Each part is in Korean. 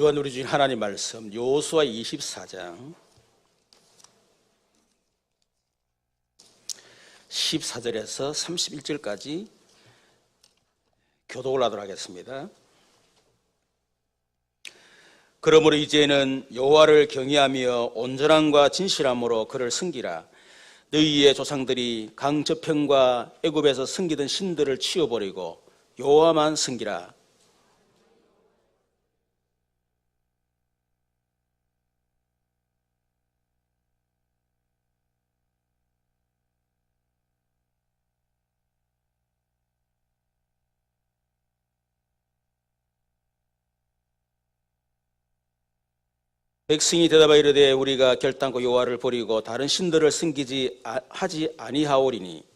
주한 우리 주인 하나님 말씀 여호수아 24장 14절에서 31절까지 교독을 하도록 하겠습니다. 그러므로 이제는 여호와를 경외하며 온전함과 진실함으로 그를 섬기라. 너희의 조상들이 강 저편과 애굽에서 섬기던 신들을 치워버리고 여호와만 섬기라. 백성이 대답하여 이르되 우리가 결단코 여호와를 버리고 다른 신들을 섬기지 하지 아니하오리니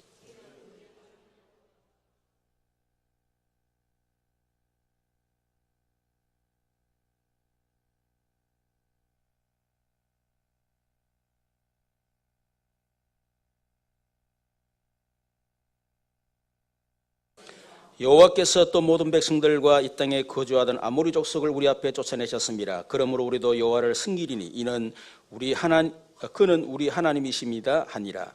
여호와께서 또 모든 백성들과 이 땅에 거주하던 아모리 족속을 우리 앞에 쫓아내셨습니다. 그러므로 우리도 여호와를 섬기리니 그는 우리 하나님이십니다 하니라.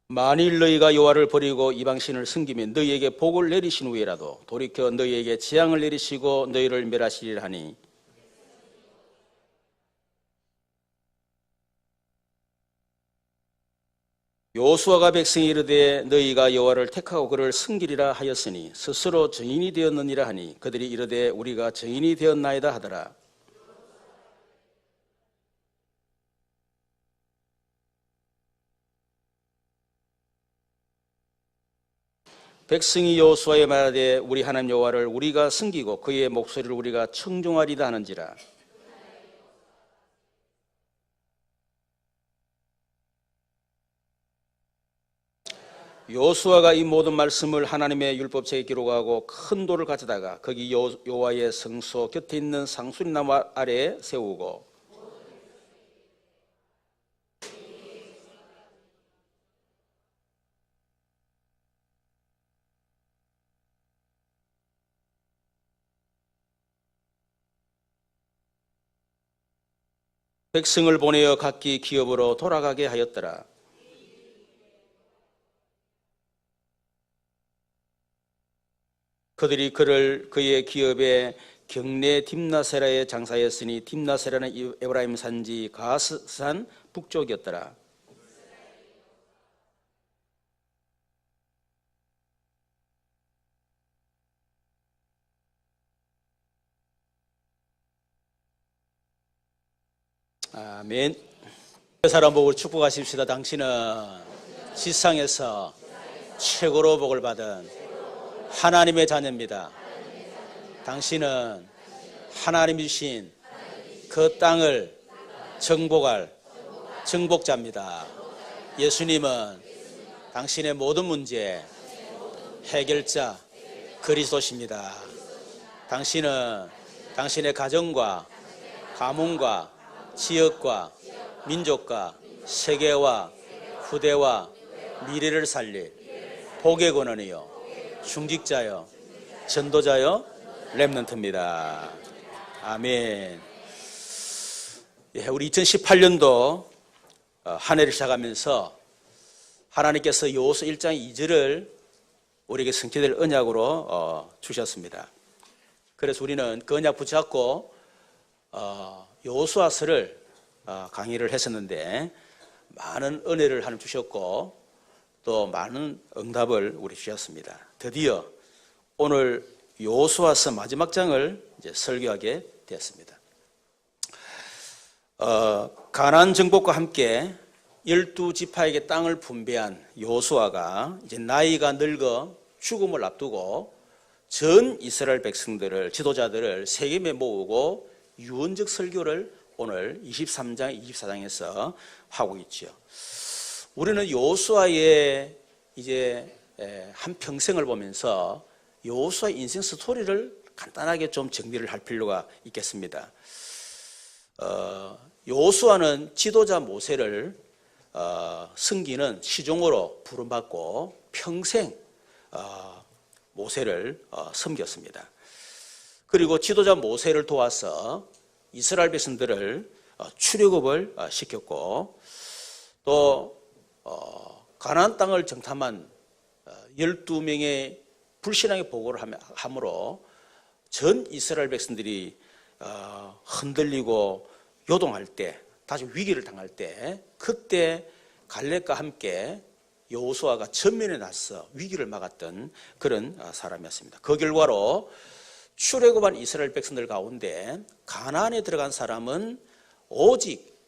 만일 너희가 여호와를 버리고 이방신을 섬기면 너희에게 복을 내리신 후에라도 돌이켜 너희에게 재앙을 내리시고 너희를 멸하시리라 하니 여호수아가 백성이 이르되 너희가 여호와를 택하고 그를 섬기리라 하였으니 스스로 증인이 되었느니라 하니 그들이 이르되 우리가 증인이 되었나이다 하더라. 백성이 여호수아에 말하되 우리 하나님 여호와를 우리가 섬기고 그의 목소리를 우리가 청종하리다 하는지라. 여호수아가 이 모든 말씀을 하나님의 율법책에 기록하고 큰 돌을 가져다가 거기 여호와의 성소 곁에 있는 상수리나무 아래에 세우고 백성을 보내어 각기 기업으로 돌아가게 하였더라. 그들이 그를 그의 기업에 경내 딥나세라에 장사했으니 딥나세라는 에브라임 산지 가스산 북쪽이었더라. 아멘. 사람 보고 축복하십시다. 당신은 지상에서 최고로 복을 받은 하나님의 자녀입니다. 당신은 하나님이 주신 그 땅을 정복할 정복자입니다. 예수님은 당신의 모든 문제 해결자 그리스도십니다. 당신은 당신의 가정과 가문과 지역과 민족과 세계와 후대와 미래를 살릴 복의 권원이요 중직자요 전도자요 렘넌트입니다. 아멘. 우리 2018년도 한 해를 시작하면서 하나님께서 여호수아 1장 2절을 우리에게 성취될 언약으로 주셨습니다. 그래서 우리는 그 언약 붙잡고 여호수아서를 강의를 했었는데 많은 은혜를 하나님 주셨고 또 많은 응답을 우리 주셨습니다. 드디어 오늘 여호수아서 마지막 장을 이제 설교하게 되었습니다. 가나안 정복과 함께 12지파에게 땅을 분배한 여호수아가 이제 나이가 늙어 죽음을 앞두고 전 이스라엘 백성들을 지도자들을 세겜에 모으고 유언적 설교를 오늘 23장, 24장에서 하고 있죠. 우리는 여호수아의 이제 한 평생을 보면서 여호수아의 인생 스토리를 간단하게 좀 정리를 할 필요가 있겠습니다. 여호수아는 지도자 모세를 섬기는 시종으로 부름받고 평생 모세를 섬겼습니다. 그리고 지도자 모세를 도와서 이스라엘 백성들을 출애굽을 시켰고 또 가나안 땅을 정탐한 12명의 불신앙의 보고를 함으로 전 이스라엘 백성들이 흔들리고 요동할 때, 다시 위기를 당할 때, 그때 갈렙과 함께 여호수아가 전면에 나서 위기를 막았던 그런 사람이었습니다. 그 결과로 출애굽한 이스라엘 백성들 가운데 가나안에 들어간 사람은 오직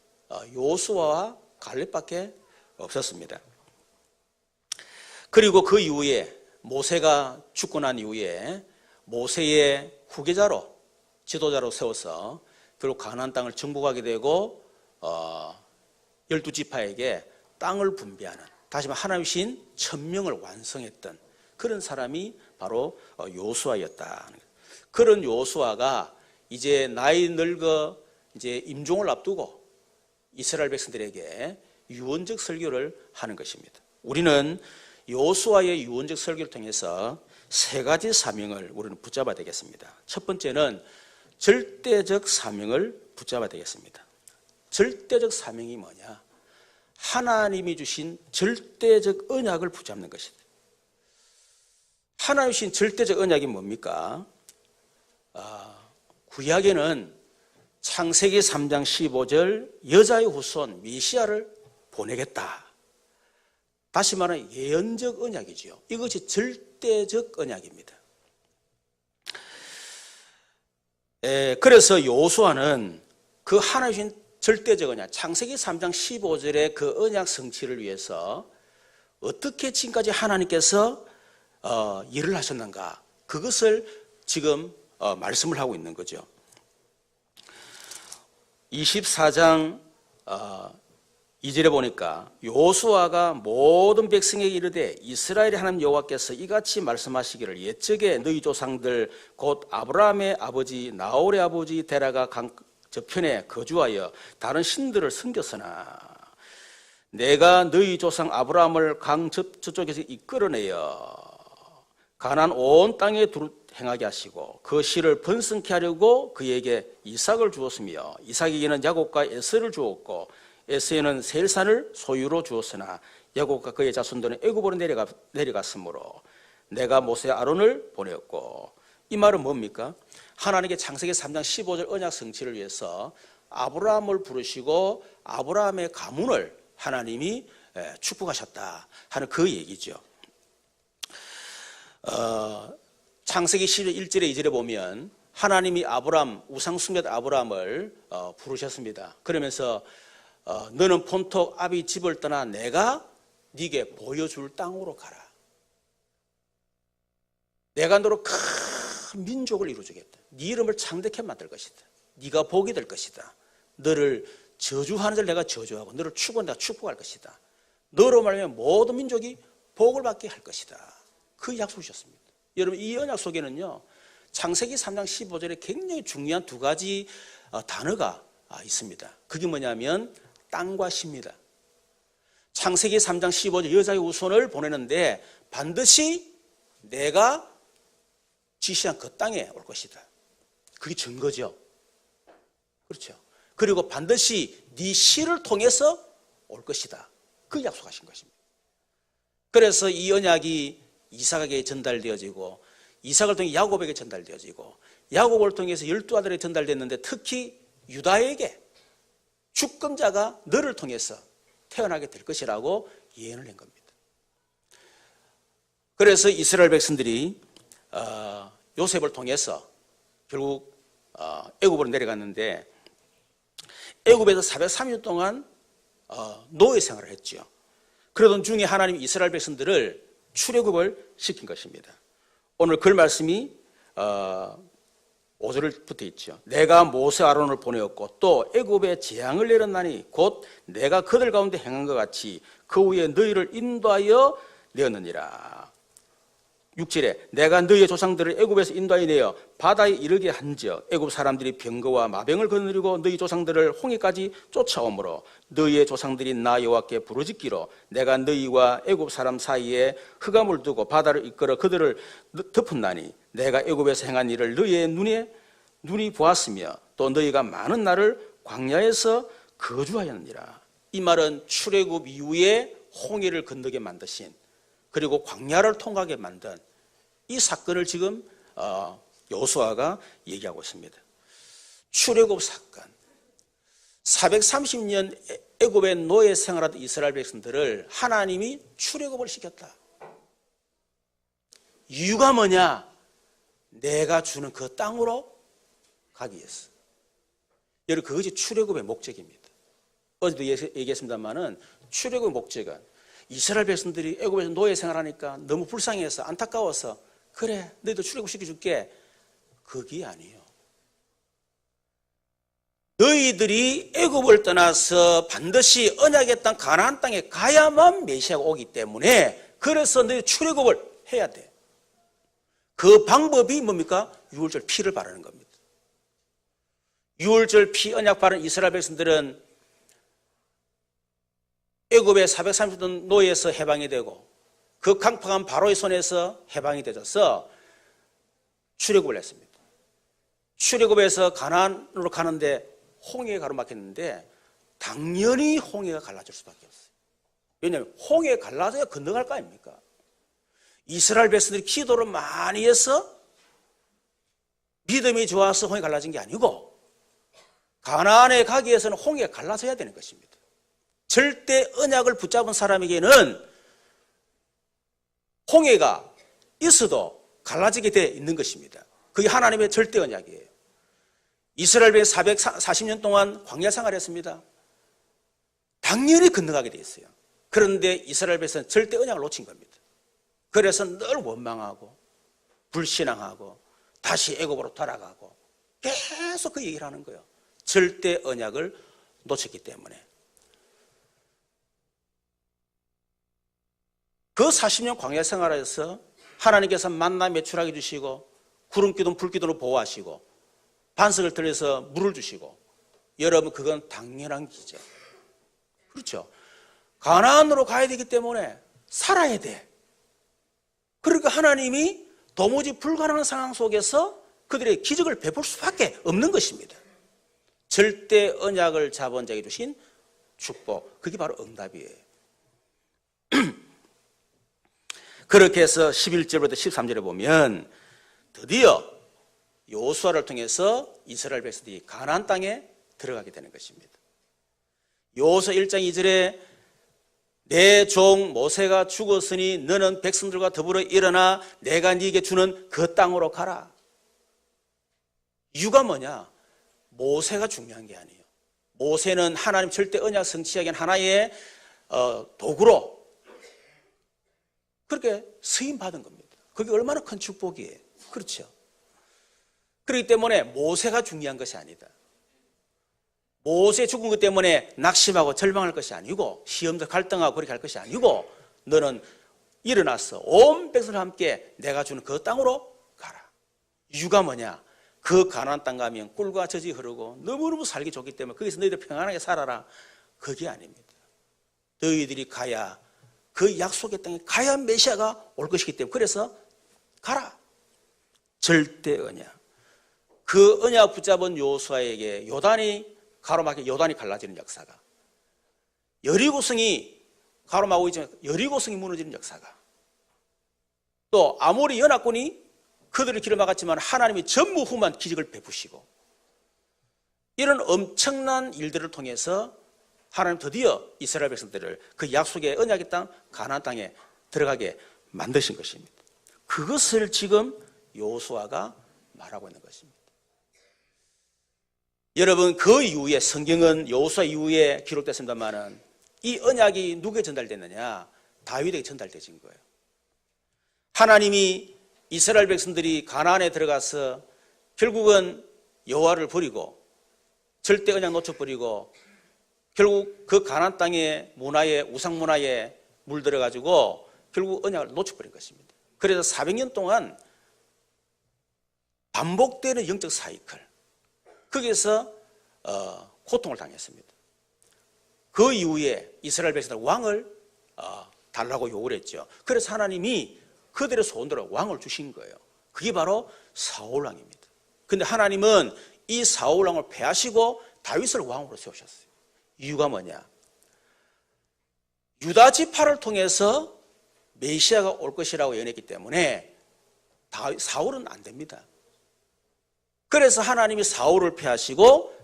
여호수아와 갈렙밖에 없었습니다. 그리고 그 이후에 모세가 죽고 난 이후에 모세의 후계자로 지도자로 세워서 결국 가나안 땅을 정복하게 되고 12지파에게 땅을 분배하는, 다시 말해 하나님의 신 1000명을 완성했던 그런 사람이 바로 여호수아였다. 그런 여호수아가 이제 나이 늙어 이제 임종을 앞두고 이스라엘 백성들에게 유언적 설교를 하는 것입니다. 우리는 여호수아의 유언적 설교를 통해서 세 가지 사명을 우리는 붙잡아야 되겠습니다. 첫 번째는 절대적 사명을 붙잡아야 되겠습니다. 절대적 사명이 뭐냐? 하나님이 주신 절대적 언약을 붙잡는 것이다. 하나님이 주신 절대적 언약이 뭡니까? 구약에는 창세기 3장 15절 여자의 후손 메시아를 보내겠다. 다시 말하면 예언적 언약이지요. 이것이 절대적 언약입니다. 그래서 여호수아는 그 하나님 주신 절대적 언약, 창세기 3장 15절의 그 언약 성취를 위해서 어떻게 지금까지 하나님께서 일을 하셨는가, 그것을 지금 말씀을 하고 있는 거죠. 24장 2절에 보니까 여호수아가 모든 백성에게 이르되 이스라엘의 하나님 여호와께서 이같이 말씀하시기를 옛적에 너희 조상들 곧 아브라함의 아버지 나홀의 아버지 데라가 강 저편에 거주하여 다른 신들을 섬겼으나 내가 너희 조상 아브라함을 강 저쪽에서 이끌어내어 가나안 온 땅에 행하게 하시고 그 씨를 번성케 하려고 그에게 이삭을 주었으며 이삭에게는 야곱과 에서를 주었고 에서에는 세일산을 소유로 주었으나 야곱과 그의 자손들은 애굽으로 내려갔으므로 내가 모세 아론을 보내었고, 이 말은 뭡니까? 하나님께 창세기 3장 15절 언약 성취를 위해서 아브라함을 부르시고 아브라함의 가문을 하나님이 축복하셨다 하는 그 얘기죠. 창세기 11절에 2절에 보면 하나님이 아브라함, 우상숭배 아브라함을 부르셨습니다. 그러면서 너는 본토 아비 집을 떠나 내가 네게 보여줄 땅으로 가라. 내가 너로 큰 민족을 이루어주겠다. 네 이름을 창대케 만들 것이다. 네가 복이 될 것이다. 너를 저주하는 자를 내가 저주하고 너를 축복하는 내가 축복할 것이다. 너로 말하면 모든 민족이 복을 받게 할 것이다. 그 약속을 주셨습니다. 여러분, 이 언약 속에는요, 창세기 3장 15절에 굉장히 중요한 두 가지 단어가 있습니다. 그게 뭐냐면 땅과 시입니다. 창세기 3장 15절 여자의 후손을 보내는데 반드시 내가 지시한 그 땅에 올 것이다. 그게 증거죠. 그렇죠. 그리고 반드시 네 씨를 통해서 올 것이다. 그 약속하신 것입니다. 그래서 이 언약이 이삭에게 전달되어지고 이삭을 통해 야곱에게 전달되어지고 야곱을 통해서 12아들에게 전달됐는데 특히 유다에게 주권자가 너를 통해서 태어나게 될 것이라고 예언을 한 겁니다. 그래서 이스라엘 백성들이 요셉을 통해서 결국 애굽으로 내려갔는데 애굽에서 430년 동안 노예 생활을 했죠. 그러던 중에 하나님이 이스라엘 백성들을 출애굽을 시킨 것입니다. 오늘 그 말씀이 5절을 붙어 있죠. 내가 모세 아론을 보내었고 또 애굽에 재앙을 내렸나니 곧 내가 그들 가운데 행한 것 같이 그 후에 너희를 인도하여 내었느니라. 6절에 내가 너희의 조상들을 애굽에서 인도하여 내어 바다에 이르게 한지어 애굽 사람들이 병거와 마병을 거느리고 너희 조상들을 홍해까지 쫓아오므로 너희의 조상들이 나 여호와께 부르짖기로 내가 너희와 애굽 사람 사이에 흑암을 두고 바다를 이끌어 그들을 덮었나니 내가 애굽에서 행한 일을 너희의 눈이 보았으며 또 너희가 많은 날을 광야에서 거주하였느니라. 이 말은 출애굽 이후에 홍해를 건너게 만드신, 그리고 광야를 통과하게 만든 이 사건을 지금 여호수아가 얘기하고 있습니다. 출애굽 사건. 430년 애굽의 노예 생활하던 이스라엘 백성들을 하나님이 출애굽을 시켰다. 이유가 뭐냐? 내가 주는 그 땅으로 가기 위해서. 여러분, 그것이 출애굽의 목적입니다. 어제도 얘기했습니다만은 출애굽의 목적은 이스라엘 백성들이 애굽에서 노예 생활하니까 너무 불쌍해서 안타까워서 그래 너희도 출애굽 시켜줄게, 그게 아니에요. 너희들이 애굽을 떠나서 반드시 언약의 땅 가나안 땅에 가야만 메시아가 오기 때문에 그래서 너희 출애굽을 해야 돼. 그 방법이 뭡니까? 유월절 피를 바르는 겁니다. 유월절 피 언약 바른 이스라엘 백성들은 애굽의 430년 노예에서 해방이 되고 그 강팍한 바로의 손에서 해방이 되어서 출애굽을 했습니다. 출애굽에서 가나안으로 가는데 홍해가 가로막혔는데 당연히 홍해가 갈라질 수밖에 없어요. 왜냐하면 홍해 갈라져야 건너갈 거 아닙니까? 이스라엘 백성들이 기도를 많이 해서 믿음이 좋아서 홍해 갈라진 게 아니고 가나안에 가기 위해서는 홍해가 갈라져야 되는 것입니다. 절대 언약을 붙잡은 사람에게는 홍해가 있어도 갈라지게 돼 있는 것입니다. 그게 하나님의 절대 언약이에요. 이스라엘 백성 440년 동안 광야 생활했습니다. 당연히 건너가게 돼 있어요. 그런데 이스라엘 백성은 절대 언약을 놓친 겁니다. 그래서 늘 원망하고 불신앙하고 다시 애굽으로 돌아가고 계속 그 얘기를 하는 거예요. 절대 언약을 놓쳤기 때문에. 그 40년 광야 생활에서 하나님께서 만나 매출하게 주시고 구름기둥 불기둥으로 보호하시고 반석을 들여서 물을 주시고, 여러분 그건 당연한 기적. 그렇죠? 가나안으로 가야 되기 때문에 살아야 돼. 그러니까 하나님이 도무지 불가능한 상황 속에서 그들의 기적을 베풀 수밖에 없는 것입니다. 절대 언약을 잡은 자에게 주신 축복, 그게 바로 응답이에요. 그렇게 해서 11절부터 13절에 보면 드디어 여호수아를 통해서 이스라엘 백성들이 가나안 땅에 들어가게 되는 것입니다. 여호수아 1장 2절에 내 종 모세가 죽었으니 너는 백성들과 더불어 일어나 내가 네게 주는 그 땅으로 가라. 이유가 뭐냐? 모세가 중요한 게 아니에요. 모세는 하나님 절대 언약 성취하기 위한 하나의 도구로 그렇게 쓰임 받은 겁니다. 그게 얼마나 큰 축복이에요. 그렇죠? 그렇기 때문에 모세가 중요한 것이 아니다. 모세 죽은 것 때문에 낙심하고 절망할 것이 아니고 시험도 갈등하고 그렇게 할 것이 아니고 너는 일어나서 온 백성과 함께 내가 주는 그 땅으로 가라. 이유가 뭐냐? 그 가나안 땅 가면 꿀과 젖이 흐르고 너무너무 살기 좋기 때문에 거기서 너희들 평안하게 살아라. 그게 아닙니다. 너희들이 가야 그 약속의 땅에 가야 메시아가 올 것이기 때문에 그래서 가라. 절대 언약. 그 언약 붙잡은 여호수아에게 요단이 가로막혀 요단이 갈라지는 역사가, 여리고성이 가로막고 있지만 여리고성이 무너지는 역사가, 또 아모리 연합군이 그들의 길을 막았지만 하나님이 전무후무한 기적을 베푸시고, 이런 엄청난 일들을 통해서 하나님 드디어 이스라엘 백성들을 그 약속의 언약의 땅 가나안 땅에 들어가게 만드신 것입니다. 그것을 지금 여호수아가 말하고 있는 것입니다. 여러분, 그 이후에 성경은 여호수아 이후에 기록됐습니다만은 이 언약이 누구에게 전달됐느냐? 다윗에게 전달되신 거예요. 하나님이 이스라엘 백성들이 가나안에 들어가서 결국은 여호와를 버리고 절대 언약 놓쳐버리고 결국 그 가나안 땅의 문화에 우상 문화에 물들어 가지고 결국 언약을 놓쳐버린 것입니다. 그래서 400년 동안 반복되는 영적 사이클, 거기에서 고통을 당했습니다. 그 이후에 이스라엘 백성들 왕을 달라고 요구를 했죠. 그래서 하나님이 그들의 소원대로 왕을 주신 거예요. 그게 바로 사울 왕입니다. 근데 하나님은 이 사울 왕을 패하시고 다윗을 왕으로 세우셨어요. 이유가 뭐냐? 유다 지파를 통해서 메시아가 올 것이라고 예언했기 때문에 사울은 안 됩니다. 그래서 하나님이 사울을 패하시고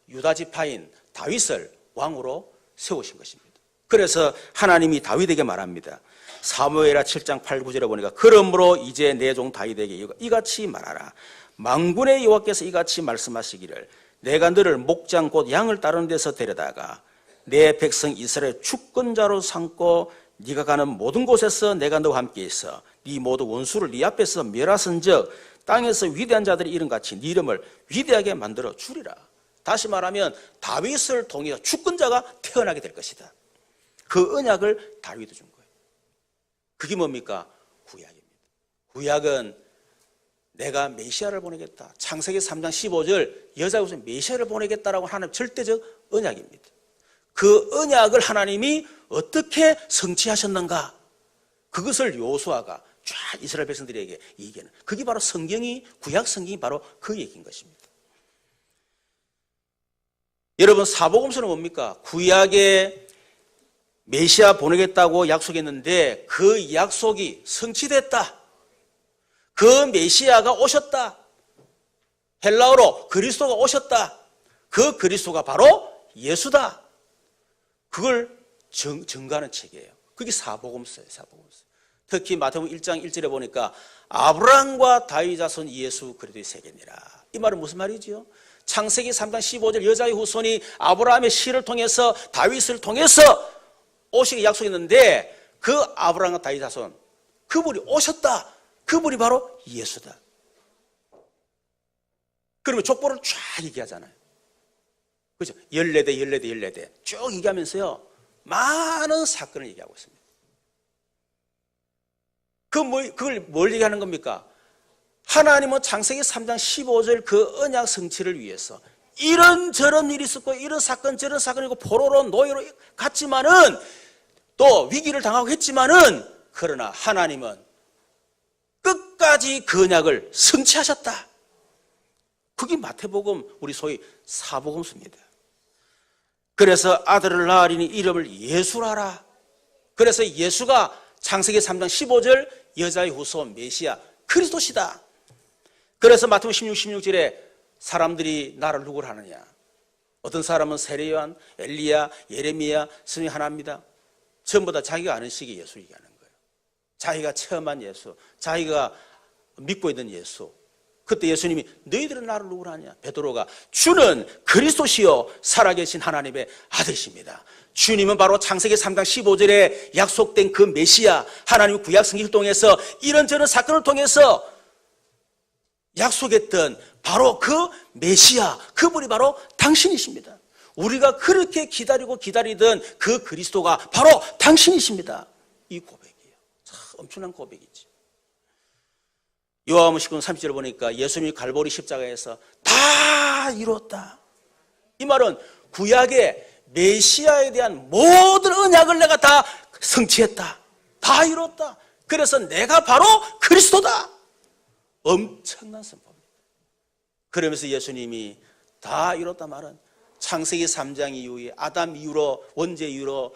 유다 지파인 다윗을 왕으로 세우신 것입니다. 그래서 하나님이 다윗에게 말합니다. 사무엘하 7장 8, 9절에 보니까 그러므로 이제 내 종 다윗에게 이같이 말하라. 만군의 여호와께서 이같이 말씀하시기를 내가 너를 목장 곧 양을 따르는 데서 데려다가 내 백성 이스라엘 주권자로 삼고 네가 가는 모든 곳에서 내가 너와 함께 있어 네 모든 원수를 네 앞에서 멸하선즉 땅에서 위대한 자들의 이름같이 네 이름을 위대하게 만들어 주리라. 다시 말하면 다윗을 통해서 주권자가 태어나게 될 것이다. 그 언약을 다윗이 준 거예요. 그게 뭡니까? 구약입니다. 구약은 내가 메시아를 보내겠다. 창세기 3장 15절 여자로서 메시아를 보내겠다라고 하는 절대적 언약입니다. 그 언약을 하나님이 어떻게 성취하셨는가? 그것을 여호수아가 쫙 이스라엘 백성들에게 얘기하는, 그게 바로 성경이, 구약 성경이 바로 그 얘기인 것입니다. 여러분, 사복음서는 뭡니까? 구약에 메시아 보내겠다고 약속했는데 그 약속이 성취됐다. 그 메시아가 오셨다. 헬라어로 그리스도가 오셨다. 그 그리스도가 바로 예수다. 그걸 증거하는 책이에요. 그게 사복음서예요. 사복음서. 특히 마태복음 1장 1절에 보니까 아브라함과 다윗 자손 예수 그리스도의 세계니라. 이 말은 무슨 말이지요? 창세기 3장 15절 여자의 후손이 아브라함의 씨를 통해서 다윗을 통해서 오시기 약속했는데 그 아브라함과 다윗 자손, 그분이 오셨다. 그분이 바로 예수다. 그러면 족보를 쫙 얘기하잖아요. 그죠? 14대 쭉 얘기하면서요, 많은 사건을 얘기하고 있습니다. 그걸 뭘 얘기하는 겁니까? 하나님은 창세기 3장 15절 그 언약 성취를 위해서 이런저런 일이 있었고, 이런 사건 저런 사건이고, 포로로 노예로 갔지만은 또 위기를 당하고 했지만은, 그러나 하나님은 끝까지 그 언약을 성취하셨다. 그게 마태복음, 우리 소위 사복음서입니다. 그래서 아들을 낳으리니 이름을 예수라라. 그래서 예수가 창세기 3장 15절 여자의 후손 메시아 그리스도시다. 그래서 마태복음 16절에 사람들이 나를 누구를 하느냐? 어떤 사람은 세례 요한, 엘리야, 예레미야, 스승이 하나입니다. 전부 다 자기가 아는 식의 예수 얘기하는 거예요. 자기가 체험한 예수, 자기가 믿고 있는 예수. 그때 예수님이 너희들은 나를 누구로 하냐? 베드로가 주는 그리스도시요 살아계신 하나님의 아들이십니다. 주님은 바로 창세기 3장 15절에 약속된 그 메시아, 하나님 구약 성경을 통해서 이런저런 사건을 통해서 약속했던 바로 그 메시아, 그분이 바로 당신이십니다. 우리가 그렇게 기다리고 기다리던 그 그리스도가 바로 당신이십니다. 이 고백이에요. 참 엄청난 고백이지. 요한복음 19장 30절을 보니까 예수님이 갈보리 십자가에서 다 이뤘다. 이 말은 구약의 메시아에 대한 모든 언약을 내가 다 성취했다. 다 이뤘다. 그래서 내가 바로 그리스도다. 엄청난 선포입니다. 그러면서 예수님이 다 이뤘다 말은 창세기 3장 이후에 아담 이후로, 원죄 이후로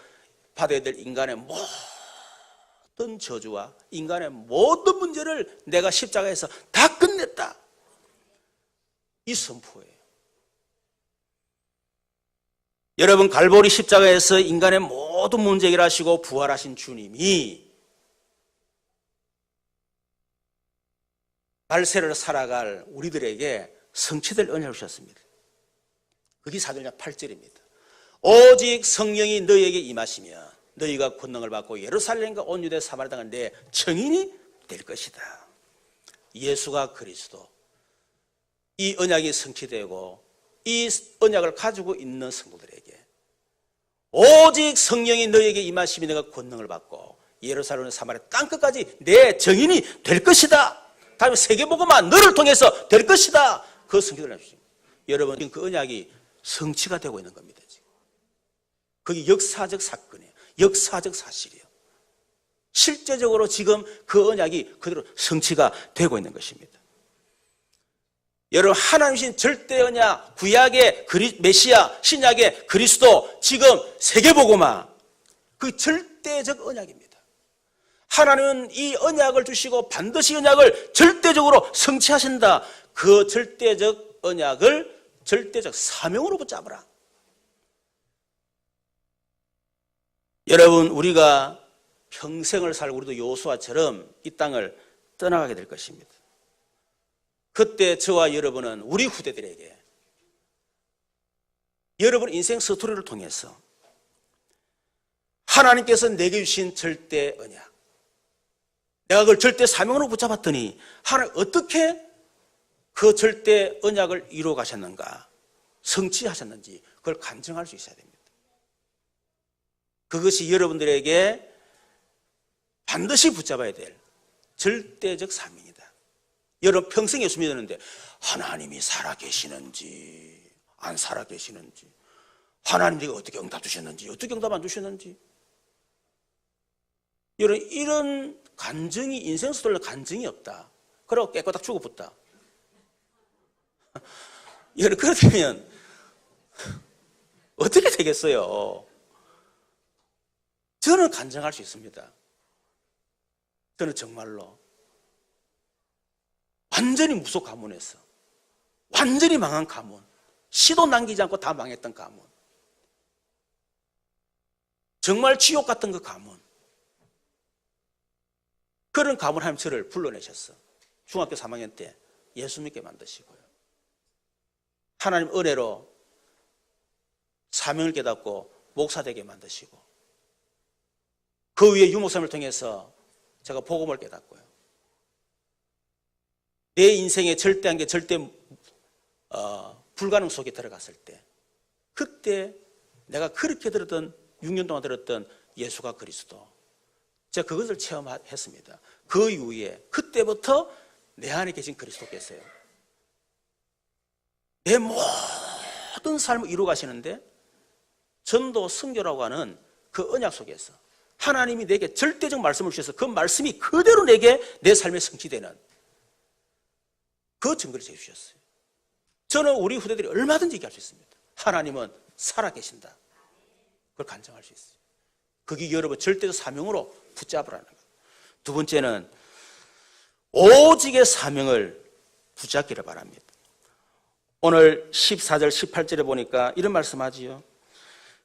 받아야 될 인간의 모든 저주와 인간의 모든 문제를 내가 십자가에서 다 끝냈다. 이 선포예요. 여러분, 갈보리 십자가에서 인간의 모든 문제 해결하시고 부활하신 주님이 말세를 살아갈 우리들에게 성취될 은혜를 주셨습니다. 그게 사도행전 8절입니다. 오직 성령이 너희에게 임하시면 너희가 권능을 받고 예루살렘과 온 유대 사마리아 땅은 내 증인이 될 것이다. 예수가 그리스도, 이 언약이 성취되고 이 언약을 가지고 있는 성도들에게 오직 성령이 너희에게 임하시면 너희가 권능을 받고 예루살렘 사마리아 땅끝까지 내 증인이 될 것이다. 다음에 세계복음화 너를 통해서 될 것이다. 그 성취를 해주십니다. 여러분 지금 그 언약이 성취가 되고 있는 겁니다. 지금. 그게 역사적 사건이에요. 역사적 사실이에요. 실제적으로 지금 그 언약이 그대로 성취가 되고 있는 것입니다. 여러분 하나님이신 절대 언약, 구약의 메시아, 신약의 그리스도, 지금 세계복음화 그 절대적 언약입니다. 하나님은 이 언약을 주시고 반드시 언약을 절대적으로 성취하신다. 그 절대적 언약을 절대적 사명으로 붙잡으라. 여러분 우리가 평생을 살고 우리도 여호수아처럼 이 땅을 떠나가게 될 것입니다. 그때 저와 여러분은 우리 후대들에게 여러분 인생 스토리를 통해서 하나님께서 내게 주신 절대 언약, 내가 그걸 절대 사명으로 붙잡았더니 하나님 어떻게 그 절대 언약을 이루어 가셨는가, 성취하셨는지 그걸 간증할 수 있어야 됩니다. 그것이 여러분들에게 반드시 붙잡아야 될 절대적 사명이다. 여러분 평생 예수 믿었는데 하나님이 살아계시는지 안 살아계시는지, 하나님이 어떻게 응답 주셨는지 어떻게 응답 안 주셨는지, 여러분 이런 간증이 인생 스토리에 간증이 없다. 그러고 깨끗하게 죽어붙다. 여러분 그렇다면 어떻게 되겠어요? 저는 간증할 수 있습니다. 저는 정말로 완전히 무속 가문에서 완전히 망한 가문, 시도 남기지 않고 다 망했던 가문, 정말 지옥 같은 그 가문, 그런 가문 하나님 저를 불러내셨어. 중학교 3학년 때 예수 믿게 만드시고요. 하나님 은혜로 사명을 깨닫고 목사 되게 만드시고, 그 위에 유목사님을 통해서 제가 복음을 깨닫고요. 내 인생의 절대한 게 절대 불가능 속에 들어갔을 때, 그때 내가 그렇게 들었던 6년 동안 들었던 예수가 그리스도, 제가 그것을 체험했습니다. 그 이후에 그때부터 내 안에 계신 그리스도께서요 내 모든 삶을 이루어 가시는데, 전도 선교라고 하는 그 언약 속에서 하나님이 내게 절대적 말씀을 주셔서 그 말씀이 그대로 내게 내 삶에 성취되는 그 증거를 제시하셨어요. 저는 우리 후대들이 얼마든지 얘기할 수 있습니다. 하나님은 살아계신다. 그걸 간증할 수 있어요. 그게 여러분 절대적 사명으로 붙잡으라는 거예요. 두 번째는 오직의 사명을 붙잡기를 바랍니다. 오늘 14절 18절에 보니까 이런 말씀하지요.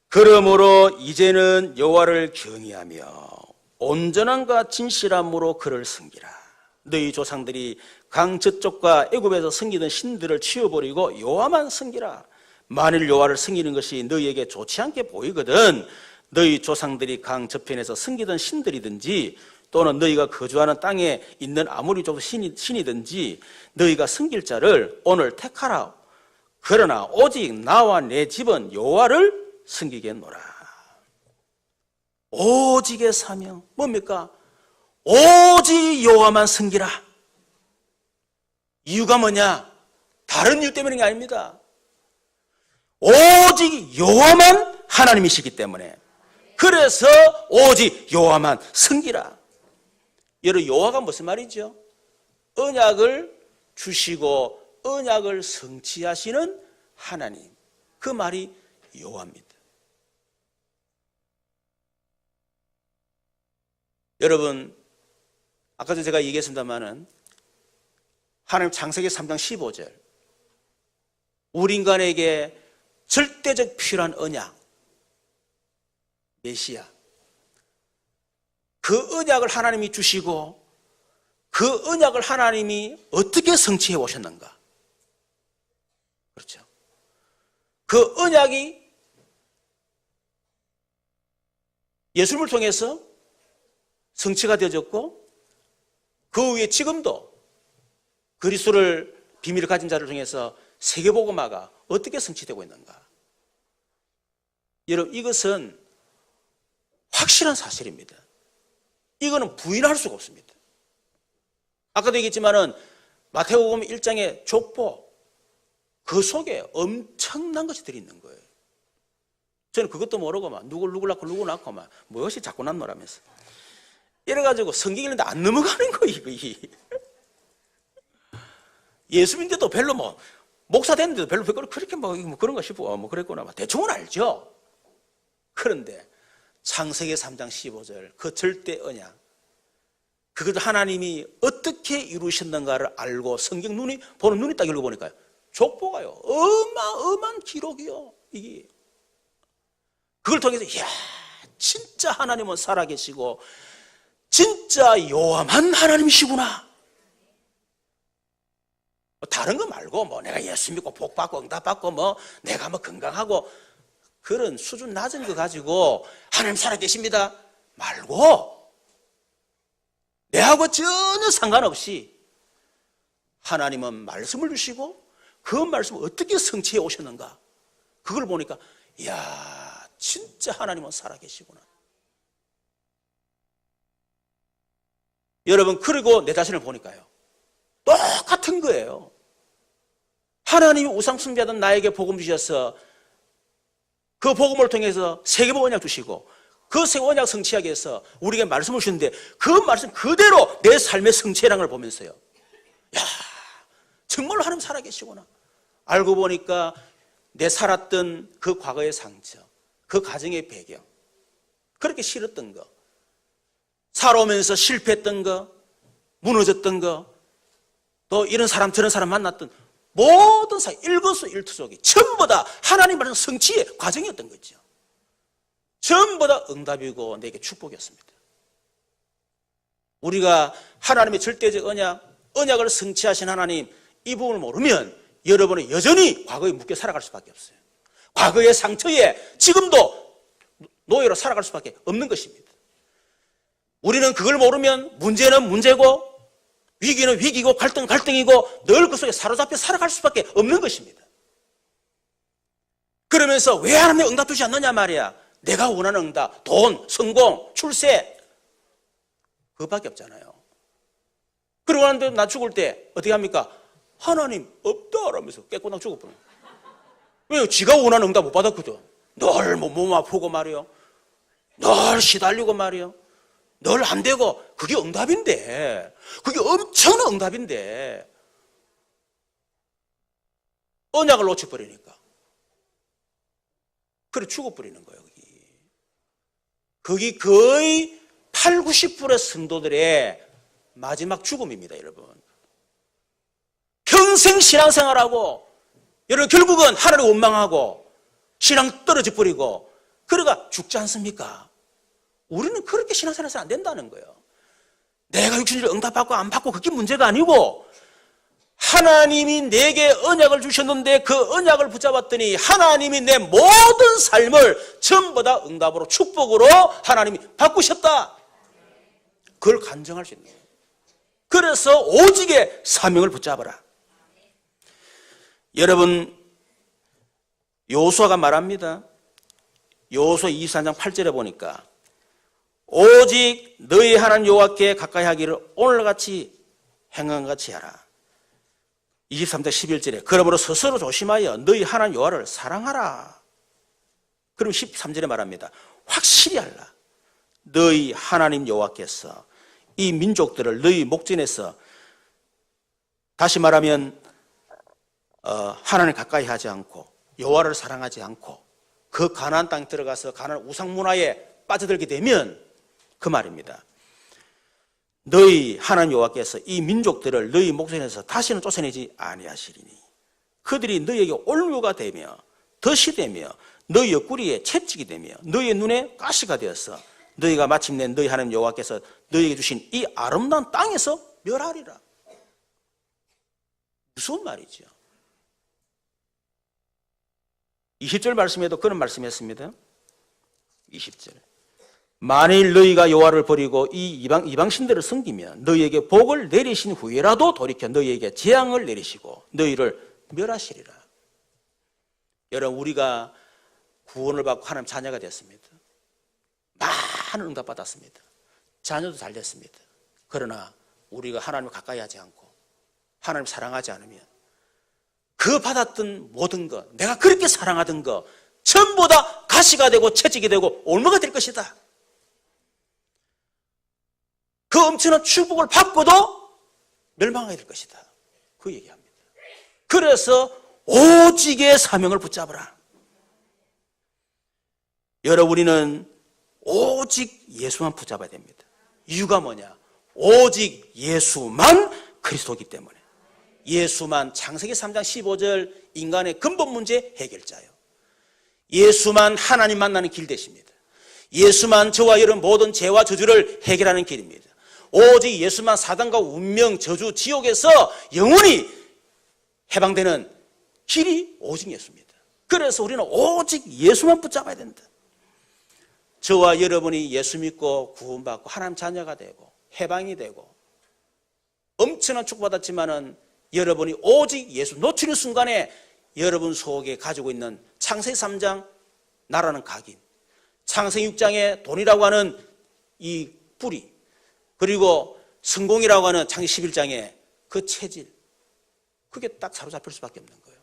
그러므로 이제는 여호와를 경외하며 온전함과 진실함으로 그를 섬기라. 너희 조상들이 강 저쪽과 애굽에서 섬기던 신들을 치워버리고 여호와만 섬기라. 만일 여호와를 섬기는 것이 너희에게 좋지 않게 보이거든 너희 조상들이 강 저편에서 섬기던 신들이든지 또는 너희가 거주하는 땅에 있는 아무리 좀 신이든지 너희가 섬길 자를 오늘 택하라. 그러나 오직 나와 내 집은 여호와를 섬기겠노라. 오직의 사명 뭡니까? 오직 여호와만 섬기라. 이유가 뭐냐? 다른 이유 때문인 게 아닙니다. 오직 여호와만 하나님이시기 때문에, 그래서 오직 여호와만 섬기라. 여러분 여호와가 무슨 말이죠? 언약을 주시고 언약을 성취하시는 하나님, 그 말이 여호와입니다. 여러분 아까도 제가 얘기했습니다마는 하나님 창세기 3장 15절 우리 인간에게 절대적 필요한 언약 메시아, 그 언약을 하나님이 주시고 그 언약을 하나님이 어떻게 성취해 오셨는가. 그렇죠. 그 언약이 예수님을 통해서 성취가 되어졌고, 그 위에 지금도 그리스도를 비밀을 가진 자를 통해서 세계복음화가 어떻게 성취되고 있는가. 여러분 이것은 확실한 사실입니다. 이거는 부인할 수가 없습니다. 아까도 얘기했지만은 마태복음 1장의 족보, 그 속에 엄청난 것이 들어있는 거예요. 저는 그것도 모르고 막 누구 낳고 누구 낳고 막 무엇이 자꾸 낳노라면서 이래가지고 성경 읽는데 안 넘어가는 거예요. 예수 믿는데도 별로 뭐 목사 됐는데도 별로 그렇게 뭐 그런 거 싶어 뭐 그랬구나 대충은 알죠. 그런데 창세기 3장 15절 그 절대 언약, 그것도 하나님이 어떻게 이루셨는가를 알고 성경 보는 눈이 딱 읽어보니까요, 족보가요 어마어마한 기록이요. 이게 그걸 통해서 이야 진짜 하나님은 살아계시고 진짜 요함한 하나님이시구나. 다른 거 말고 뭐 내가 예수 믿고 복 받고 응답 받고 뭐 내가 뭐 건강하고 그런 수준 낮은 거 가지고 하나님 살아계십니다 말고 내하고 전혀 상관없이 하나님은 말씀을 주시고 그 말씀을 어떻게 성취해 오셨는가, 그걸 보니까 이야 진짜 하나님은 살아계시구나. 여러분, 그리고 내 자신을 보니까요 똑같은 거예요. 하나님이 우상 숭배하던 나에게 복음 주셔서 그 복음을 통해서 세계복 언약 주시고 그 세계복 언약 성취하기 위해서 우리에게 말씀을 주셨는데 그 말씀 그대로 내 삶의 성취라는 걸 보면서요, 야 정말로 하나님 살아계시구나. 알고 보니까 내 살았던 그 과거의 상처, 그 가정의 배경, 그렇게 싫었던 거, 살아오면서 실패했던 거, 무너졌던 거, 또 이런 사람 저런 사람 만났던 모든 사이 일거수일투족이 전부 다 하나님 말씀 성취의 과정이었던 거죠. 전부 다 응답이고 내게 축복이었습니다. 우리가 하나님의 절대적 언약을 성취하신 하나님, 이 부분을 모르면 여러분은 여전히 과거에 묶여 살아갈 수밖에 없어요. 과거의 상처에 지금도 노예로 살아갈 수밖에 없는 것입니다. 우리는 그걸 모르면 문제는 문제고 위기는 위기고 갈등은 갈등이고 늘 그 속에 사로잡혀 살아갈 수밖에 없는 것입니다. 그러면서 왜 하나님이 응답 주지 않느냐 말이야. 내가 원하는 응답, 돈, 성공, 출세, 그거밖에 없잖아요. 그러고 나는데 나 죽을 때 어떻게 합니까? 하나님 없다 라면서 깨꼬당 죽어버려요. 왜요? 지가 원하는 응답 못 받았거든. 늘 몸 아프고 말이요, 늘 시달리고 말이요, 늘 안 되고. 그게 응답인데, 그게 엄청난 응답인데 언약을 놓쳐버리니까 그래 죽어버리는 거예요. 그게 거의 80-90%의 성도들의 마지막 죽음입니다. 여러분, 평생 신앙생활하고 여러분 결국은 하나님을 원망하고 신앙 떨어져 버리고 그러가 죽지 않습니까? 우리는 그렇게 신앙생활해서는 안 된다는 거예요. 내가 육신적으로 응답받고 안 받고 그게 문제가 아니고 하나님이 내게 언약을 주셨는데 그 언약을 붙잡았더니 하나님이 내 모든 삶을 전부 다 응답으로 축복으로 하나님이 바꾸셨다. 그걸 간증할 수 있는 거예요. 그래서 오직의 사명을 붙잡아라. 여러분, 여호수아가 말합니다. 여호수아 23장 8절에 보니까 오직 너희 하나님 여호와께 가까이 하기를 오늘같이 행한 같이 하라. 23장 11절에 그러므로 스스로 조심하여 너희 하나님 여호와를 사랑하라. 그럼 13절에 말합니다. 확실히 알라. 너희 하나님 여호와께서 이 민족들을 너희 목전에서, 다시 말하면 하나님 가까이 하지 않고 여호와를 사랑하지 않고 그 가나안 땅에 들어가서 가나안 우상 문화에 빠져들게 되면 그 말입니다. 너희 하나님 여호와께서 이 민족들을 너희 목전에서 다시는 쫓아내지 아니하시리니 그들이 너희에게 올무가 되며 덫이 되며 너희 옆구리에 채찍이 되며 너희의 눈에 가시가 되어서 너희가 마침내 너희 하나님 여호와께서 너희에게 주신 이 아름다운 땅에서 멸하리라. 무슨 말이죠? 20절 말씀에도 그런 말씀했습니다. 20절. 만일 너희가 여호와를 버리고 이 이방신들을 섬기면 너희에게 복을 내리신 후에라도 돌이켜 너희에게 재앙을 내리시고 너희를 멸하시리라. 여러분, 우리가 구원을 받고 하나님 자녀가 됐습니다. 많은 응답 받았습니다. 자녀도 잘 됐습니다. 그러나 우리가 하나님을 가까이 하지 않고 하나님을 사랑하지 않으면 그 받았던 모든 것, 내가 그렇게 사랑하던 것 전부 다 가시가 되고 채찍이 되고 올무가 될 것이다. 그 엄청난 축복을 받고도 멸망하게 될 것이다. 그 얘기합니다. 그래서 오직의 사명을 붙잡으라. 여러분, 오직 예수만 붙잡아야 됩니다. 이유가 뭐냐? 오직 예수만 그리스도이기 때문에. 예수만, 창세기 3장 15절 인간의 근본 문제 해결자예요. 예수만 하나님 만나는 길 되십니다. 예수만 저와 여러분 모든 죄와 저주를 해결하는 길입니다. 오직 예수만 사단과 운명, 저주, 지옥에서 영원히 해방되는 길이 오직 예수입니다. 그래서 우리는 오직 예수만 붙잡아야 된다. 저와 여러분이 예수 믿고 구원받고 하나님 자녀가 되고 해방이 되고 엄청난 축복받았지만은 여러분이 오직 예수 놓치는 순간에 여러분 속에 가지고 있는 창세기 3장 나라는 각인, 창세기 6장의 돈이라고 하는 이 뿌리, 그리고 성공이라고 하는 창세기 11장의 그 체질, 그게 딱 사로잡힐 수밖에 없는 거예요.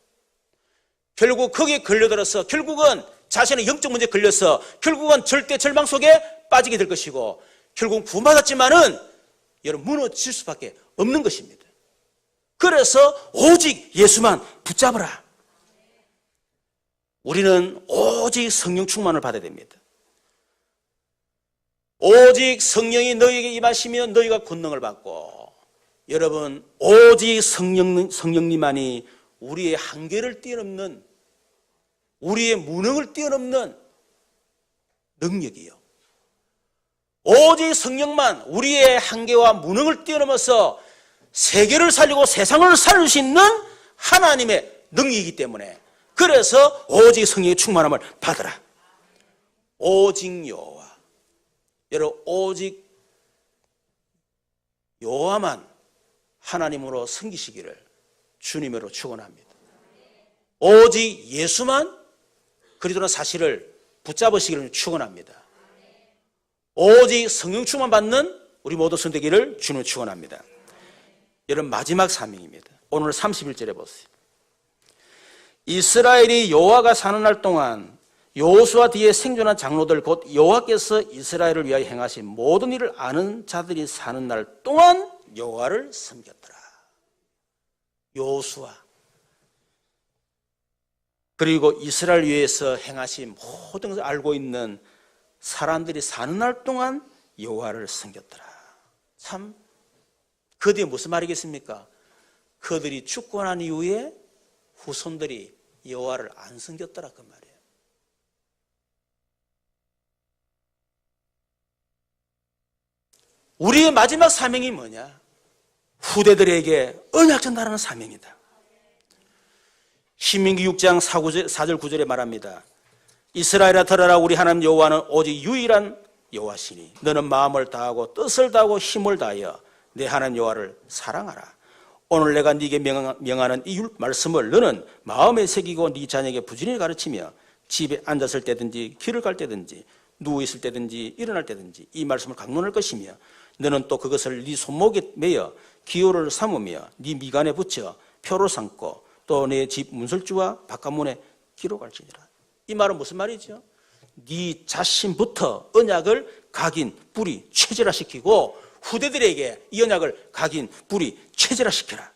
결국 거기에 걸려들어서 결국은 자신의 영적 문제에 걸려서 결국은 절대 절망 속에 빠지게 될 것이고 결국은 구원받았지만은 여러분 무너질 수밖에 없는 것입니다. 그래서 오직 예수만 붙잡으라. 우리는 오직 성령 충만을 받아야 됩니다. 오직 성령이 너희에게 임하시면 너희가 권능을 받고, 여러분 오직 성령님만이 우리의 한계를 뛰어넘는, 우리의 무능을 뛰어넘는 능력이요. 오직 성령만 우리의 한계와 무능을 뛰어넘어서 세계를 살리고 세상을 살릴 수 있는 하나님의 능력이기 때문에, 그래서 오직 성령의 충만함을 받으라. 오직 여호와. 여러분 오직 여호와만 하나님으로 섬기시기를 주님으로 축원합니다. 오직 예수만 그리스도의 사실을 붙잡으시기를 축원합니다. 오직 성령 충만 받는 우리 모두 선되기를 주님으로 축원합니다. 여러분 마지막 사명입니다. 오늘 31절에 보세요. 이스라엘이 여호와가 사는 날 동안 여호수아 뒤에 생존한 장로들 곧 여호와께서 이스라엘을 위하여 행하신 모든 일을 아는 자들이 사는 날 동안 여호와를 섬겼더라. 여호수아 그리고 이스라엘 위해서 행하신 모든 것을 알고 있는 사람들이 사는 날 동안 여호와를 섬겼더라. 참 그 뒤에 무슨 말이겠습니까? 그들이 죽고 난 이후에 후손들이 여호와를 안 섬겼더라 그 말이에요. 우리의 마지막 사명이 뭐냐? 후대들에게 언약 전달하는 사명이다. 신명기 6장 4절 9절에 말합니다. 이스라엘아 들어라, 우리 하나님 여호와는 오직 유일한 여호와시니 너는 마음을 다하고 뜻을 다하고 힘을 다하여 내 하나님 여호와를 사랑하라. 오늘 내가 네게 명하는 이 말씀을 너는 마음에 새기고 네 자녀에게 부지런히 가르치며 집에 앉았을 때든지 길을 갈 때든지 누워있을 때든지 일어날 때든지 이 말씀을 강론할 것이며 너는 또 그것을 네 손목에 매어 기호를 삼으며 네 미간에 붙여 표로 삼고 또 내 집 문설주와 바깥문에 기록할지니라. 이 말은 무슨 말이죠? 네 자신부터 언약을 각인, 뿌리, 체질화시키고 후대들에게 이 언약을 각인, 뿌리, 체질화시켜라.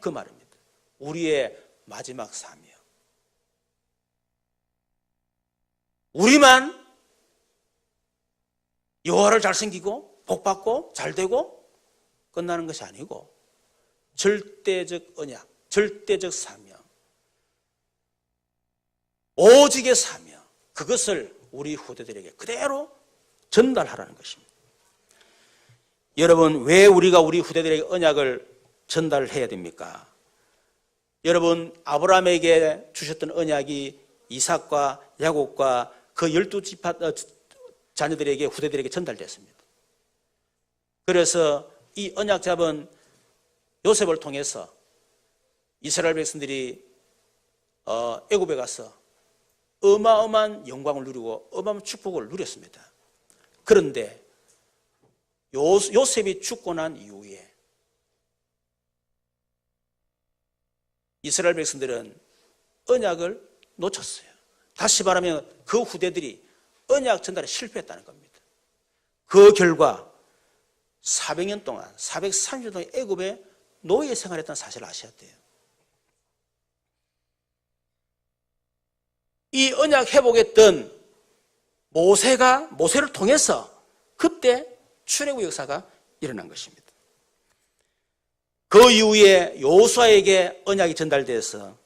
그 말입니다. 우리의 마지막 사명. 우리만 여호와를 잘 섬기고 복받고 잘되고 끝나는 것이 아니고 절대적 언약, 절대적 사명, 오직의 사명, 그것을 우리 후대들에게 그대로 전달하라는 것입니다. 여러분 왜 우리가 우리 후대들에게 언약을 전달해야 됩니까? 여러분 아브라함에게 주셨던 언약이 이삭과 야곱과 그 12지파 자녀들에게 후대들에게 전달됐습니다. 그래서 이 언약 잡은 요셉을 통해서 이스라엘 백성들이 애굽에 가서 어마어마한 영광을 누리고 어마어마한 축복을 누렸습니다. 그런데 요셉이 죽고 난 이후에 이스라엘 백성들은 언약을 놓쳤어요. 다시 말하면 그 후대들이 언약 전달에 실패했다는 겁니다. 그 결과 400년 동안 430년 동안 애굽에 노예 생활했다는 사실을 아셔야 돼요. 이 언약 회복했던 모세를 통해서 그때 출애굽 역사가 일어난 것입니다. 그 이후에 여호수아에게 언약이 전달돼서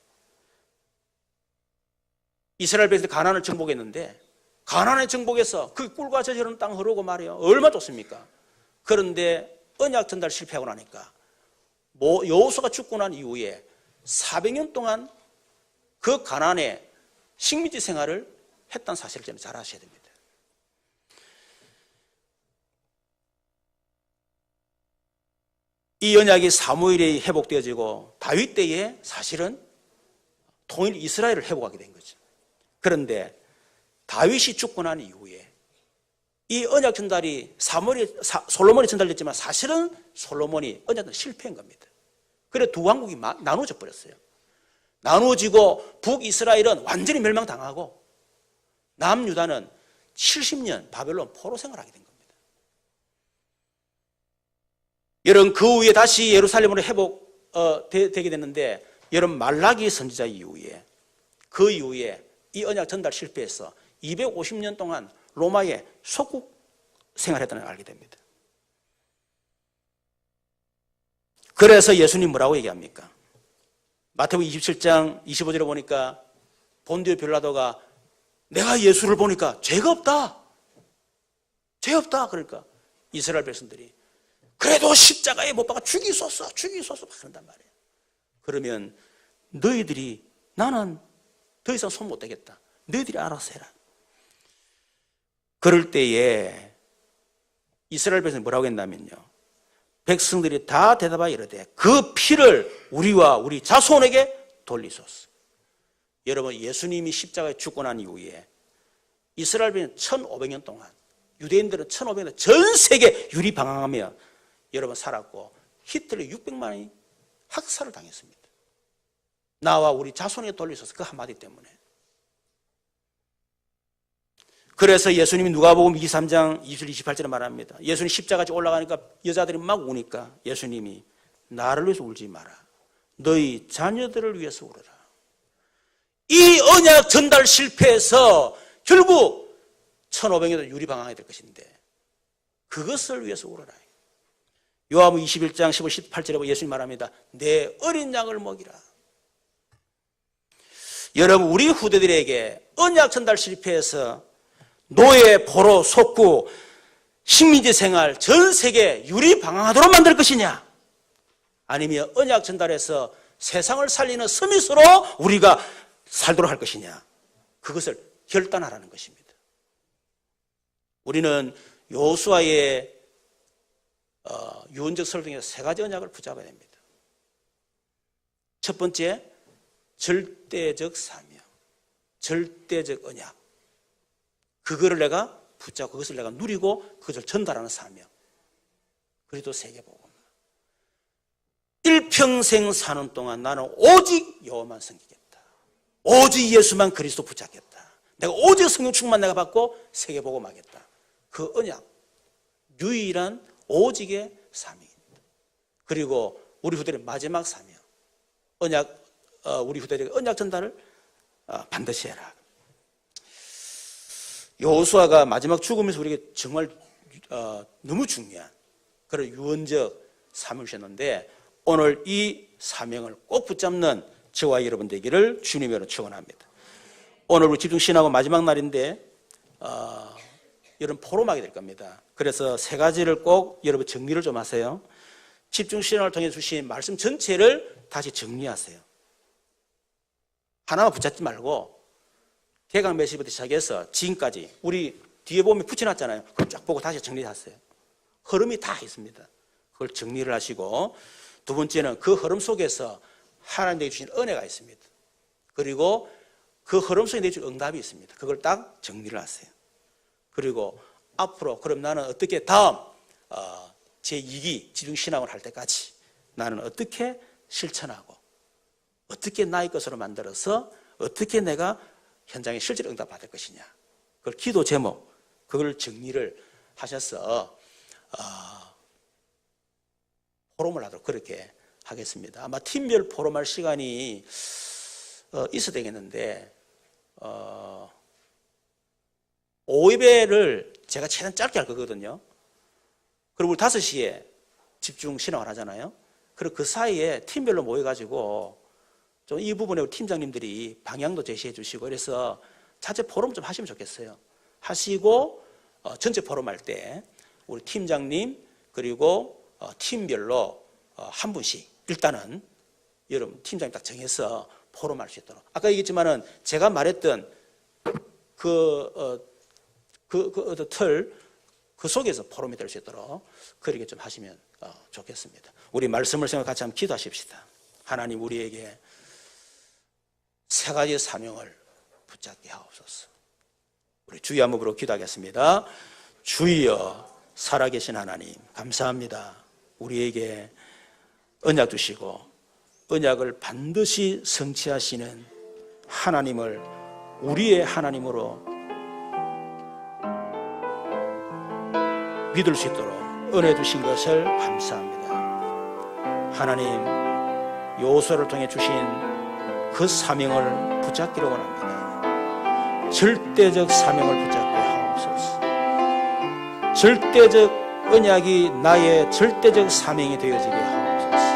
이스라엘 백성들이 가나안을 정복했는데 가나안을 정복해서 그 꿀과 젖이 흐르는 땅 흐르고 말이에요. 얼마나 좋습니까? 그런데 언약 전달 실패하고 나니까 여호수아가 죽고 난 이후에 400년 동안 그 가나안에 식민지 생활을 했다는 사실을 좀 잘 아셔야 됩니다. 이 언약이 사무엘에 회복되어지고 다윗 때에 사실은 통일 이스라엘을 회복하게 된 거죠. 그런데 다윗이 죽고 난 이후에 이 언약 전달이 솔로몬이 전달됐지만 사실은 솔로몬이 언약 전달 실패한 겁니다. 그래서 두 왕국이 나눠져 버렸어요. 나누어지고 북이스라엘은 완전히 멸망당하고 남유다는 70년 바벨론 포로 생활하게 된 겁니다. 여러분 그 후에 다시 예루살렘으로 회복되게 됐는데 여러분 말라기 선지자 이후에 그 이후에 이 언약 전달 실패해서 250년 동안 로마의 속국 생활했다는 걸 알게 됩니다. 그래서 예수님 뭐라고 얘기합니까? 마태복음 27장 25절에 보니까 본디오 빌라도가 내가 예수를 보니까 죄가 없다. 죄 없다. 그러니까 이스라엘 백성들이 그래도 십자가에 못 박아 죽이소서 그런단 말이에요. 그러면 너희들이 나는 더 이상 손 못 대겠다. 너희들이 알아서 해라. 그럴 때에 이스라엘 백성이 뭐라고 했냐면요. 백성들이 다 대답하여 이르되 그 피를 우리와 우리 자손에게 돌리소서. 여러분 예수님이 십자가에 죽고 난 이후에 이스라엘 백성은 1500년 동안 유대인들은 1500년 전 세계 유리방황하며 여러분 살았고 히틀러 600만이 학살을 당했습니다. 나와 우리 자손에게 돌리소서 그 한마디 때문에. 그래서 예수님이 누가복음 23장 20절 28절에 말합니다. 예수님 십자가에 올라가니까 여자들이 막 우니까 예수님이 나를 위해서 울지 마라. 너희 자녀들을 위해서 울어라. 이 언약 전달 실패해서 결국 1500년도 유리방황이 될 것인데 그것을 위해서 울어라. 요한복음 21장 15, 18절에 예수님 말합니다. 내 어린 양을 먹이라. 여러분 우리 후대들에게 언약 전달 실패해서 노예, 포로, 속구, 식민지 생활 전 세계 유리방황하도록 만들 것이냐? 아니면 언약 전달해서 세상을 살리는 서밋으로 우리가 살도록 할 것이냐? 그것을 결단하라는 것입니다. 우리는 여호수아의 유언적 설교 중에서 세 가지 언약을 붙잡아야 됩니다. 첫 번째, 절대적 사명, 절대적 언약. 그거를 내가 붙잡고 그것을 내가 누리고 그것을 전달하는 사명. 그리고 세계복음. 일평생 사는 동안 나는 오직 여호와만 섬기겠다. 오직 예수만 그리스도 붙잡겠다. 내가 오직 성령 충만 내가 받고 세계복음 하겠다. 그 언약, 유일한 오직의 사명입니다. 그리고 우리 후대의 마지막 사명, 우리 후대에게 언약 전달을 반드시 해라. 여호수아가 마지막 죽으면서 우리에게 정말 너무 중요한 그런 유언적 사명을 주셨는데 오늘 이 사명을 꼭 붙잡는 저와 여러분 되기를 주님으로 축원합니다. 오늘 우리 집중신하고 마지막 날인데 여러분 포럼하게 될 겁니다. 그래서 세 가지를 꼭 여러분 정리를 좀 하세요. 집중신앙을 통해 주신 말씀 전체를 다시 정리하세요. 하나만 붙잡지 말고 개강 메시지부터 시작해서 지금까지 우리 뒤에 보면 붙여놨잖아요. 그걸 쫙 보고 다시 정리하세요. 흐름이 다 있습니다. 그걸 정리를 하시고 두 번째는 그 흐름 속에서 하나님께 주신 은혜가 있습니다. 그리고 그 흐름 속에 내주신 응답이 있습니다. 그걸 딱 정리를 하세요. 그리고 앞으로 그럼 나는 어떻게 다음 제2기 지중신앙을 할 때까지 나는 어떻게 실천하고 어떻게 나의 것으로 만들어서 어떻게 내가 현장에 실제로 응답받을 것이냐. 그걸 기도 제목, 그걸 정리를 하셔서 포럼을 하도록 그렇게 하겠습니다. 아마 팀별 포럼할 시간이 있어야 되겠는데 5예배를 제가 최대한 짧게 할 거거든요. 그리고 우리 5시에 집중 신앙을 하잖아요. 그리고 그 사이에 팀별로 모여가지고 좀 이 부분에 우리 팀장님들이 방향도 제시해 주시고 그래서 자체 포럼 좀 하시면 좋겠어요. 하시고 전체 포럼 할 때 우리 팀장님 그리고 팀별로 한 분씩 일단은 여러분 팀장님 딱 정해서 포럼 할 수 있도록. 아까 얘기했지만은 제가 말했던 그 속에서 포럼이 될 수 있도록 그렇게 좀 하시면 좋겠습니다. 우리 말씀을 생각 같이 한번 기도하십시다. 하나님 우리에게 세 가지 사명을 붙잡게 하옵소서. 우리 주여 한번 부르고 기도하겠습니다. 주여 살아계신 하나님 감사합니다. 우리에게 언약 주시고 언약을 반드시 성취하시는 하나님을 우리의 하나님으로 믿을 수 있도록 은혜 주신 것을 감사합니다. 하나님 여호수아를 통해 주신 그 사명을 붙잡기를 원합니다. 절대적 사명을 붙잡게 하옵소서. 절대적 언약이 나의 절대적 사명이 되어지게 하옵소서.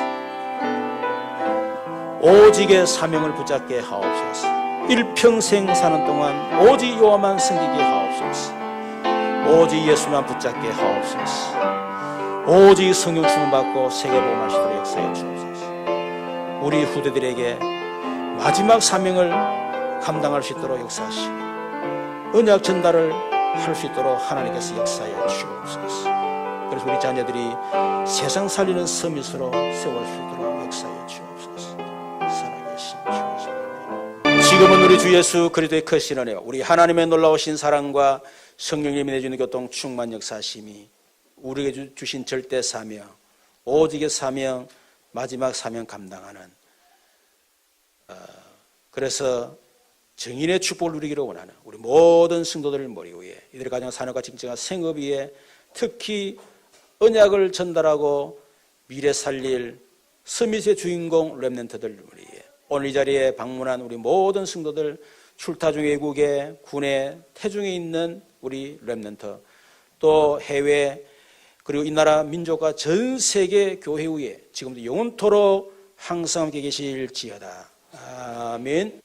오직의 사명을 붙잡게 하옵소서. 일평생 사는 동안 오직 여호와만 섬기게 하옵소서. 오직 예수만 붙잡게 하옵소서. 오직 성령 충만 받고 세계복음할 수 있도록 역사해 주옵소서. 우리 후대들에게 마지막 사명을 감당할 수 있도록 역사하시고 언약 전달을 할 수 있도록 하나님께서 역사해 주옵소서. 그래서 우리 자녀들이 세상 살리는 서밋으로 세워갈 수 있도록 역사해 주옵소서. 살아계신 주옵소서. 지금은 우리 주 예수 그리스도의 크신 은혜와 우리 하나님의 놀라우신 사랑과 성령님이 내주는 교통 충만 역사하심이 우리에게 주신 절대 사명, 오직의 사명, 마지막 사명 감당하는 그래서 정인의 축복을 누리기를 원하는 우리 모든 성도들 머리 위에 이들의 가정 산업과 직장과 생업 위에 특히 언약을 전달하고 미래 살릴 서밋의 주인공 렘넌트들 위에 오늘 이 자리에 방문한 우리 모든 성도들 출타 중 외국에 군에 태중에 있는 우리 렘넌트 또 해외 그리고 이 나라 민족과 전 세계 교회 위에 지금도 영원토록 항상 함께 계실지어다. 아멘.